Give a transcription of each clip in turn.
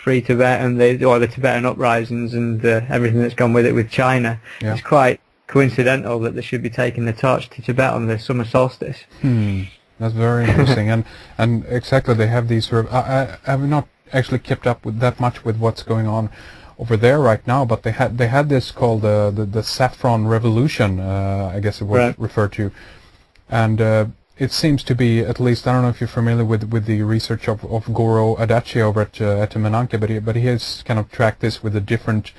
Free Tibet and the Tibetan uprisings and everything that's gone with it with China. Yeah. It's quite coincidental that they should be taking the torch to Tibet on the summer solstice. That's very interesting. and exactly, they have these sort of... I have not actually kept up with that much with what's going on over there right now, but they had this called the Saffron Revolution, I guess it was referred to, and it seems to be, at least, I don't know if you're familiar with the research of Goro Adachi over at Menanke, but he has kind of tracked this with the different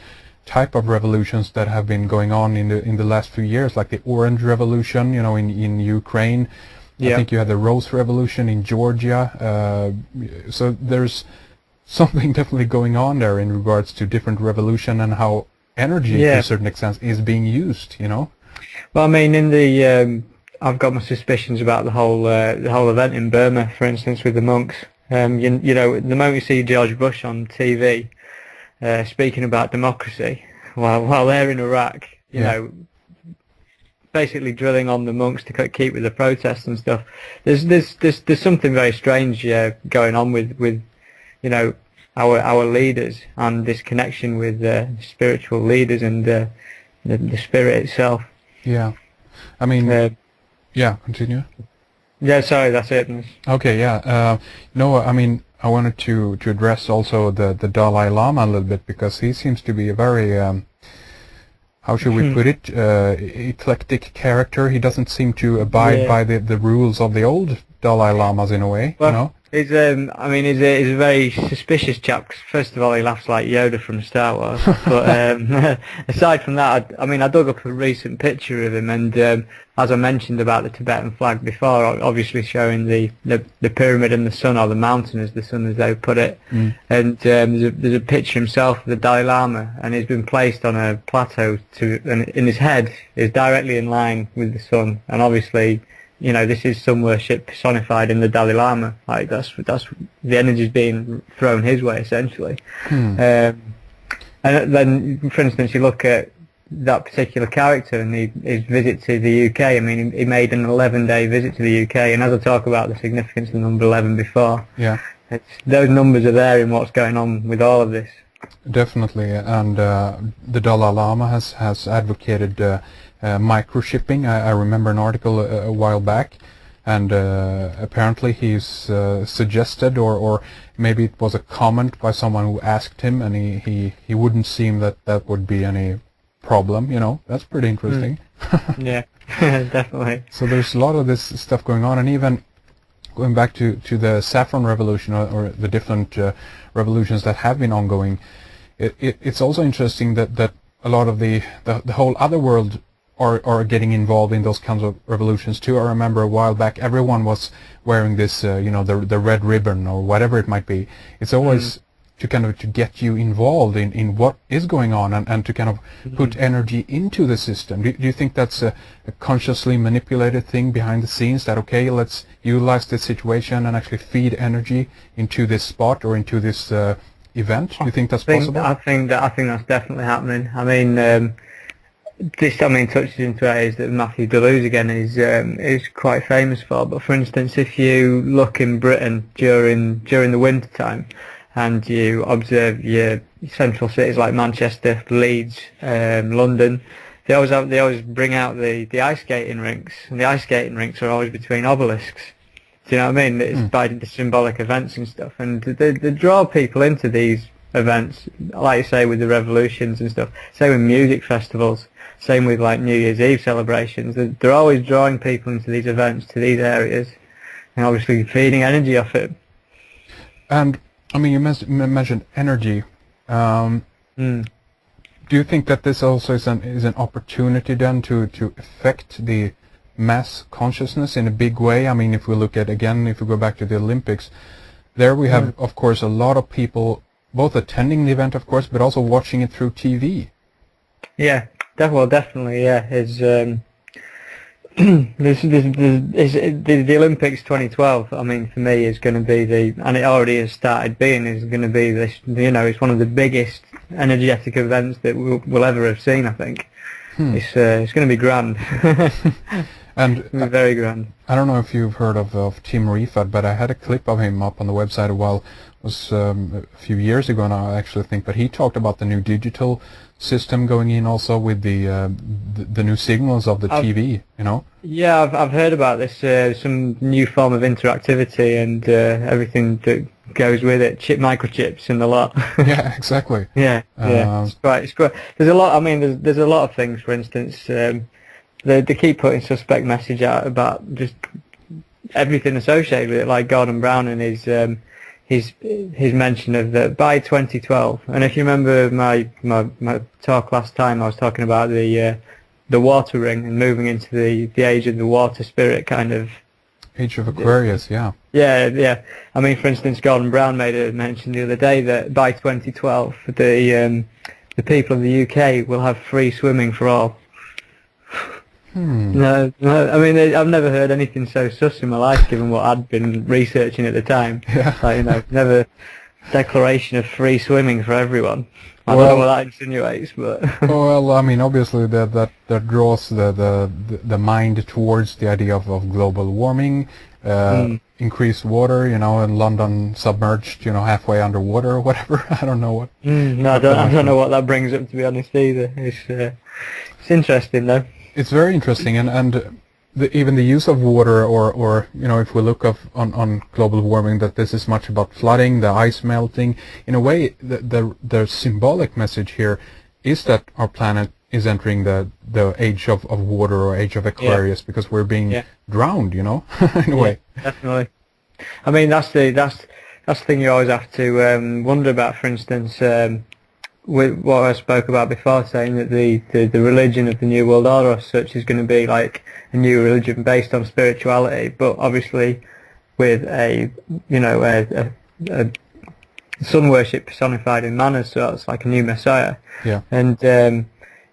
type of revolutions that have been going on in the last few years, like the Orange Revolution, in Ukraine. I think you had the Rose Revolution in Georgia. So there's something definitely going on there in regards to different revolution and how energy, to a certain extent, is being used. Well, I mean, in the I've got my suspicions about the whole event in Burma, for instance, with the monks. The moment you see George Bush on TV speaking about democracy while they're in Iraq, you know, basically drilling on the monks to keep with the protests and stuff. There's something very strange going on with our leaders and this connection with spiritual leaders and the spirit itself. Yeah, I mean, continue. Yeah, sorry, that's it. Okay, yeah. I mean, I wanted to address also the Dalai Lama a little bit, because he seems to be a very how should we put it, eclectic character. He doesn't seem to abide by the rules of the old Dalai Lamas in a way. Well, he's a very suspicious chap. First of all, he laughs like Yoda from Star Wars. But aside from that, I dug up a recent picture of him, and as I mentioned about the Tibetan flag before, obviously showing the pyramid and the sun, or the mountain as the sun, as they put it. And there's a picture himself of the Dalai Lama, and he's been placed on a plateau and in his head is directly in line with the sun, and obviously, this is sun worship personified in the Dalai Lama. Like that's the energy's being thrown his way, essentially. And then, for instance, you look at that particular character and his visit to the UK. I mean, he made an 11-day visit to the UK, and as I talk about the significance of the number 11 before, those numbers are there in what's going on with all of this. Definitely, and the Dalai Lama has advocated microchipping. I remember an article a while back, and apparently he's suggested, or maybe it was a comment by someone who asked him, and he wouldn't seem that would be any problem. That's pretty interesting. Yeah, definitely. So there's a lot of this stuff going on, and even going back to the Saffron Revolution, or the different revolutions that have been ongoing, it's also interesting that a lot of the whole other world are getting involved in those kinds of revolutions too. I remember a while back, everyone was wearing this, the red ribbon or whatever it might be. It's always to get you involved in what is going on, and to kind of put energy into the system. Do you think that's a consciously manipulated thing behind the scenes, that okay, let's utilize this situation and actually feed energy into this spot or into this event? Do you think that's possible? I think that's definitely happening. I mean, touches into areas that Matthew Deleuze again is quite famous for. But for instance, if you look in Britain during the winter time, and you observe your central cities like Manchester, Leeds, London, they always bring out the ice skating rinks, and the ice skating rinks are always between obelisks. Do you know what I mean? It's by the symbolic events and stuff, and they draw people into these events, like you say, with the revolutions and stuff. Same with music festivals. Same with like New Year's Eve celebrations. They're always drawing people into these events, to these areas, and obviously feeding energy off it. And I mean, you mentioned energy. Do you think that this also is an opportunity then to affect the mass consciousness in a big way? I mean, if we look at, again, if we go back to the Olympics, there we have, of course, a lot of people both attending the event, of course, but also watching it through TV. Yeah, definitely, yeah. It's the Olympics 2012. I mean, for me, is going to be and it already has started being, is going to be this. It's one of the biggest energetic events that we'll ever have seen. I think it's going to be grand. And Very grand. I don't know if you've heard of Tim Rifat, but I had a clip of him up on the website it was a few years ago now, I actually think, but he talked about the new digital system going in also with the new signals of the TV, you know? Yeah, I've heard about this, some new form of interactivity and everything that goes with it, microchips and a lot. Yeah, exactly. Yeah, it's quite. There's a lot. I mean, there's a lot of things. For instance, they keep putting suspect message out about just everything associated with it, like Gordon Brown and his mention of that by 2012. And if you remember my talk last time, I was talking about the water ring and moving into the age of the water spirit kind of. Age of Aquarius, yeah. Yeah. I mean, for instance, Gordon Brown made a mention the other day that by 2012, the people of the UK will have free swimming for all. No, I mean, I've never heard anything so sus in my life, given what I'd been researching at the time. Yeah. Like, never declaration of free swimming for everyone. I don't know what that insinuates, but. Well, I mean, obviously that draws the mind towards the idea of global warming, increased water, you know, and London submerged, you know, halfway underwater or whatever. I don't know what. No, I don't know what that brings up, to be honest, either. It's interesting though. It's very interesting, and even the use of water, or you know, if we look on global warming, that this is much about flooding, the ice melting. In a way, the symbolic message here is that our planet is entering the age of water, or age of Aquarius, because we're being drowned, you know, in a way. Definitely. I mean, that's the thing you always have to wonder about. For instance, with what I spoke about before, saying that the religion of the New World Order as such is going to be like a new religion based on spirituality, but obviously with a sun worship personified in man, so it's like a new messiah. Yeah. And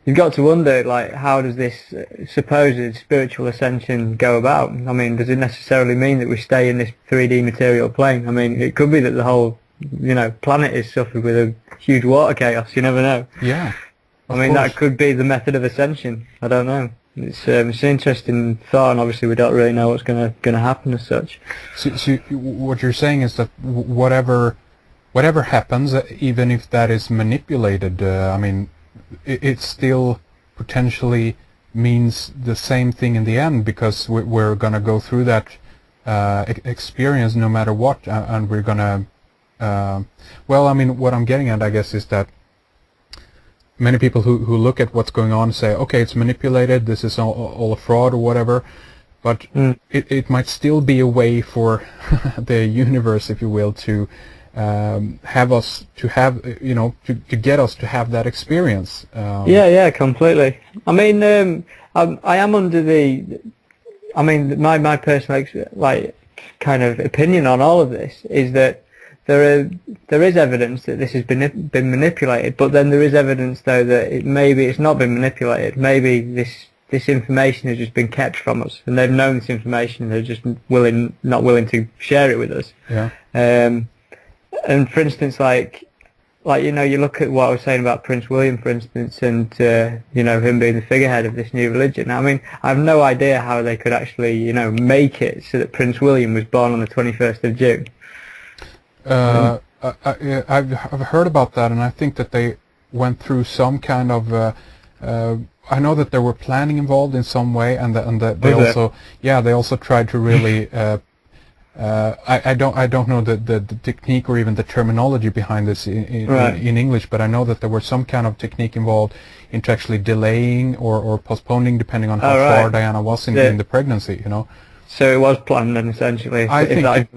you've got to wonder, like, how does this supposed spiritual ascension go about? I mean, does it necessarily mean that we stay in this 3D material plane? I mean, it could be that the whole, you know, planet is suffered with a huge water chaos. You never know. Yeah. I mean, that could be the method of ascension. I don't know. It's an interesting thought, and obviously we don't really know what's going to happen as such. So what you're saying is that whatever happens, even if that is manipulated, I mean, it still potentially means the same thing in the end, because we're going to go through that experience no matter what, and we're going to. Well, I mean, what I'm getting at, I guess, is that many people who look at what's going on say, okay, it's manipulated, this is all a fraud or whatever, but it might still be a way for the universe, if you will, to have us to have, you know, to get us to have that experience. Yeah, completely. I mean, I am under the, I mean, my personal kind of opinion on all of this is that there is evidence that this has been manipulated, but then there is evidence though that maybe it's not been manipulated. Maybe this information has just been kept from us, and they've known this information and they're just not willing to share it with us. Yeah. And for instance, like you know, you look at what I was saying about Prince William, for instance, and you know, him being the figurehead of this new religion. I mean, I have no idea how they could actually, you know, make it so that Prince William was born on the 21st of June. I've heard about that, and I think that they went through some kind of. I know that there were planning involved in some way, and that they also, they also tried to really. I don't know the technique or even the terminology behind this in English, but I know that there was some kind of technique involved into actually delaying or postponing, depending on how far Diana was in the pregnancy. You know. So it was planned, then, essentially. I think